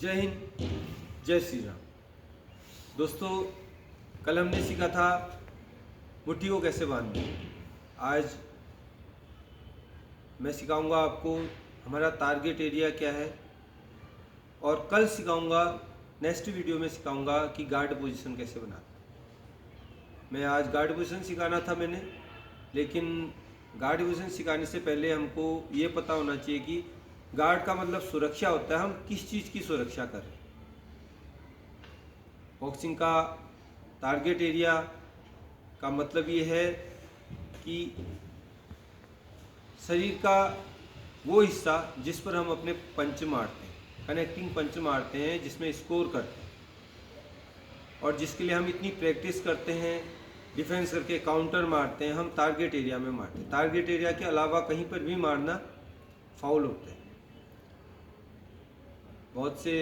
जय हिंद, जय श्री राम। दोस्तों, कल हमने सीखा था मुट्ठी को कैसे बांधना। आज मैं सिखाऊंगा आपको हमारा टारगेट एरिया क्या है, और कल सिखाऊंगा, नेक्स्ट वीडियो में सिखाऊंगा कि गार्ड पोजीशन कैसे बनाते। मैं आज गार्ड पोजीशन सिखाना था मैंने, लेकिन गार्ड पोजीशन सिखाने से पहले हमको ये पता होना चाहिए कि गार्ड का मतलब सुरक्षा होता है। हम किस चीज़ की सुरक्षा कर रहे हैं। बॉक्सिंग का टारगेट एरिया का मतलब ये है कि शरीर का वो हिस्सा जिस पर हम अपने पंच मारते हैं, कनेक्टिंग पंच मारते हैं, जिसमें स्कोर करते हैं, और जिसके लिए हम इतनी प्रैक्टिस करते हैं, डिफेंस करके काउंटर मारते हैं, हम टारगेट एरिया में मारते हैं। टारगेट एरिया के अलावा कहीं पर भी मारना फाउल होता है। बहुत से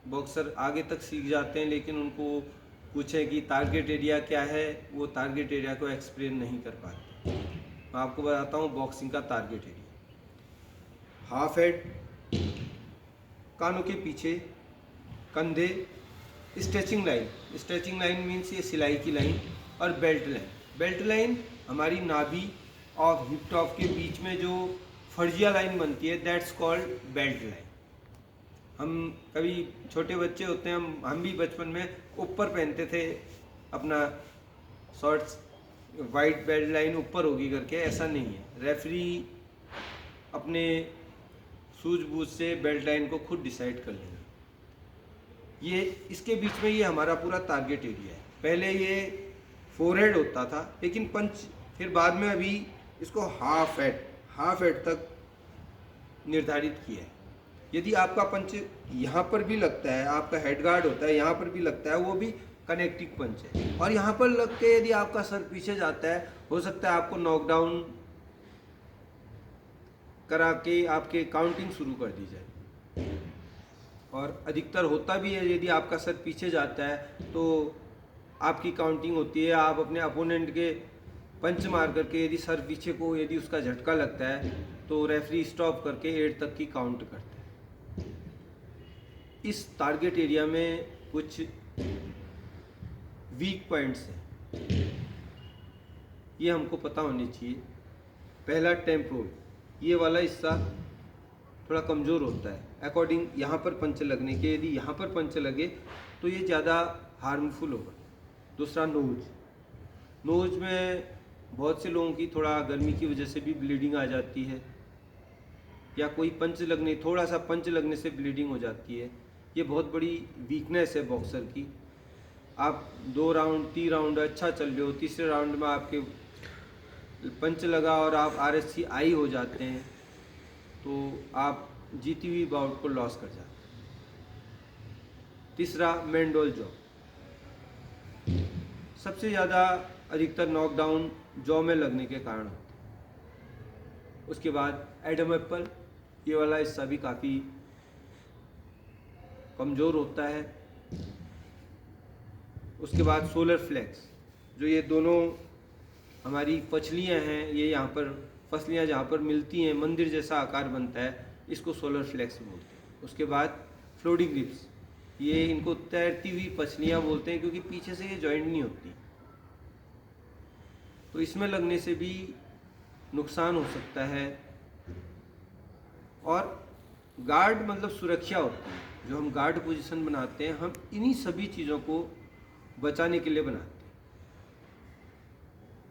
बॉक्सर आगे तक सीख जाते हैं, लेकिन उनको पूछें कि टारगेट एरिया क्या है, वो टारगेट एरिया को एक्सप्लेन नहीं कर पाते। मैं आपको बताता हूँ बॉक्सिंग का टारगेट एरिया। हाफ हेड, कानों के पीछे, कंधे, stretching line. Stretching line means ये सिलाई की लाइन, और बेल्ट लाइन। बेल्ट लाइन हमारी नाभि और हिप टॉप के बीच में जो फर्जिया लाइन बनती है, दैट्स कॉल्ड बेल्ट लाइन। हम कभी छोटे बच्चे होते हैं, हम भी बचपन में ऊपर पहनते थे अपना शॉर्ट्स, वाइट बेल्ट लाइन ऊपर होगी करके। ऐसा नहीं है। रेफरी अपने सूझबूझ से बेल्ट लाइन को खुद डिसाइड कर लेगा। ये इसके बीच में ये हमारा पूरा टारगेट एरिया है। पहले ये फोरहेड होता था, लेकिन पंच फिर बाद में अभी इसको हाफ हेड तक निर्धारित किया है। यदि आपका पंच यहाँ पर भी लगता है, आपका हेड गार्ड होता है, यहाँ पर भी लगता है, वो भी कनेक्टिंग पंच है। और यहाँ पर लग के यदि आपका सर पीछे जाता है, हो सकता है आपको नॉकडाउन करा के आपके काउंटिंग शुरू कर दी जाए। और अधिकतर होता भी है, यदि आपका सर पीछे जाता है तो आपकी काउंटिंग होती है। आप अपने अपोनेंट के पंच मार करके यदि सर पीछे को यदि उसका झटका लगता है तो रेफरी स्टॉप करके 8 तक की काउंट करता है। इस टारगेट एरिया में कुछ वीक पॉइंट्स हैं, ये हमको पता होनी चाहिए। पहला, टेम्पोरल, ये वाला हिस्सा थोड़ा कमज़ोर होता है अकॉर्डिंग यहाँ पर पंच लगने के। यदि यहाँ पर पंच लगे तो ये ज़्यादा हार्मफुल होगा। दूसरा, नोज में बहुत से लोगों की थोड़ा गर्मी की वजह से भी ब्लीडिंग आ जाती है, या कोई थोड़ा सा पंच लगने से ब्लीडिंग हो जाती है। ये बहुत बड़ी वीकनेस है बॉक्सर की। आप 2 राउंड 3 राउंड अच्छा चल रहे हो, तीसरे राउंड में आपके पंच लगा और आप RSC आई हो जाते हैं, तो आप जीती हुई बाउट को लॉस कर जाते हैं। तीसरा, मेंडोल जॉ। सबसे ज़्यादा अधिकतर नॉकडाउन जॉ में लगने के कारण होते हैं। उसके बाद एडम एप्पल, ये वाला हिस्सा भी काफ़ी कमज़ोर होता है। उसके बाद सोलर फ्लेक्स, जो ये दोनों हमारी पछलियाँ हैं, ये यहाँ पर फसलियाँ जहाँ पर मिलती हैं, मंदिर जैसा आकार बनता है, इसको सोलर फ्लेक्स बोलते हैं। उसके बाद फ्लोटिंग रिब्स, ये इनको तैरती हुई पछलियाँ बोलते हैं, क्योंकि पीछे से ये जॉइंट नहीं होती, तो इसमें लगने से भी नुकसान हो सकता है। और गार्ड मतलब सुरक्षा होती है। जो हम गार्ड पोजीशन बनाते हैं, हम इन्हीं सभी चीज़ों को बचाने के लिए बनाते हैं।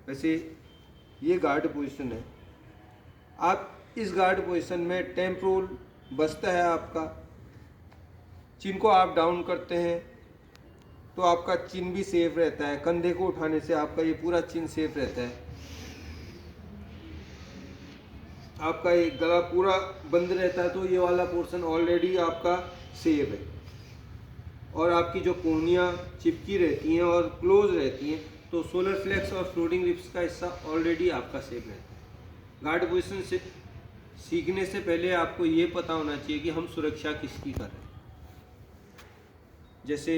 वैसे ये गार्ड पोजीशन है। आप इस गार्ड पोजीशन में टेम्पोरल बचता है आपका। चिन को आप डाउन करते हैं तो आपका चिन भी सेफ रहता है। कंधे को उठाने से आपका ये पूरा चिन सेफ रहता है। आपका ये गला पूरा बंद रहता है, तो ये वाला पोर्शन ऑलरेडी आपका सेफ है। और आपकी जो कोहनियाँ चिपकी रहती हैं और क्लोज रहती हैं, तो सोलर फ्लेक्स और फ्लोटिंग रिब्स का हिस्सा ऑलरेडी आपका सेफ रहता है। गार्ड पोजीशन से सीखने से पहले आपको ये पता होना चाहिए कि हम सुरक्षा किसकी कर रहे हैं। जैसे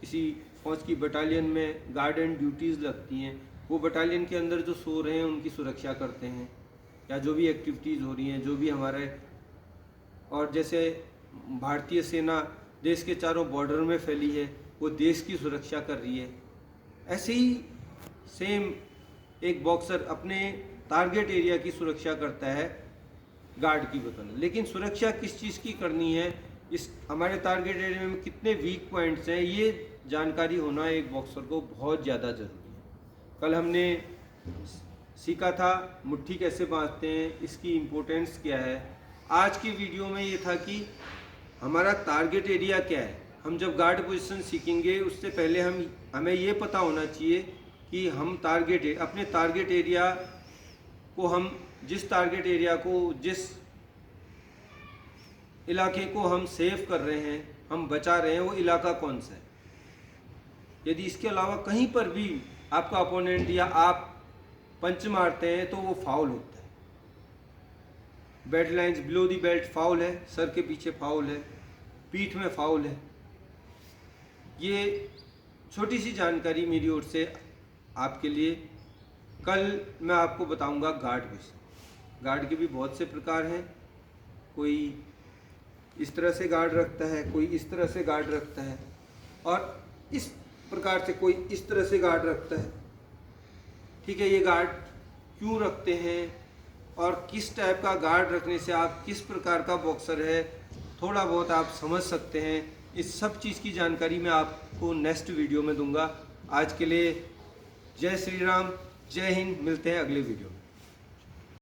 किसी फौज की बटालियन में गार्ड एंड ड्यूटीज़ लगती हैं, वो बटालियन के अंदर जो सो रहे हैं उनकी सुरक्षा करते हैं, या जो भी एक्टिविटीज़ हो रही हैं, जो भी हमारे। और जैसे भारतीय सेना देश के चारों बॉर्डर में फैली है, वो देश की सुरक्षा कर रही है। ऐसे ही सेम एक बॉक्सर अपने टारगेट एरिया की सुरक्षा करता है गार्ड की बदौलत। लेकिन सुरक्षा किस चीज़ की करनी है, इस हमारे टारगेट एरिया में कितने वीक पॉइंट्स हैं, ये जानकारी होना एक बॉक्सर को बहुत ज़्यादा ज़रूरी है। कल हमने सीखा था मुट्ठी कैसे बांधते हैं, इसकी इम्पोर्टेंस क्या है। आज की वीडियो में ये था कि हमारा टारगेट एरिया क्या है। हम जब गार्ड पोजीशन सीखेंगे उससे पहले हमें ये पता होना चाहिए कि हम अपने टारगेट एरिया को, हम जिस टारगेट एरिया को, जिस इलाके को हम सेव कर रहे हैं, हम बचा रहे हैं, वो इलाका कौन सा है। यदि इसके अलावा कहीं पर भी आपका अपोनेंट या आप पंच मारते हैं तो वो फाउल होता है। Belt lines below the belt foul है, सर के पीछे फाउल है, पीठ में फाउल है। ये छोटी सी जानकारी मेरी ओर से आपके लिए। कल मैं आपको बताऊंगा गार्ड विषय। गार्ड के भी बहुत से प्रकार हैं, कोई इस तरह से गार्ड रखता है, कोई इस तरह से गार्ड रखता है, और इस प्रकार से कोई इस तरह से गार्ड रखता है। ठीक है, ये गार्ड क्यों रखते हैं और किस टाइप का गार्ड रखने से आप किस प्रकार का बॉक्सर है, थोड़ा बहुत आप समझ सकते हैं। इस सब चीज़ की जानकारी मैं आपको नेक्स्ट वीडियो में दूंगा। आज के लिए जय श्री राम, जय हिंद। मिलते हैं अगले वीडियो में।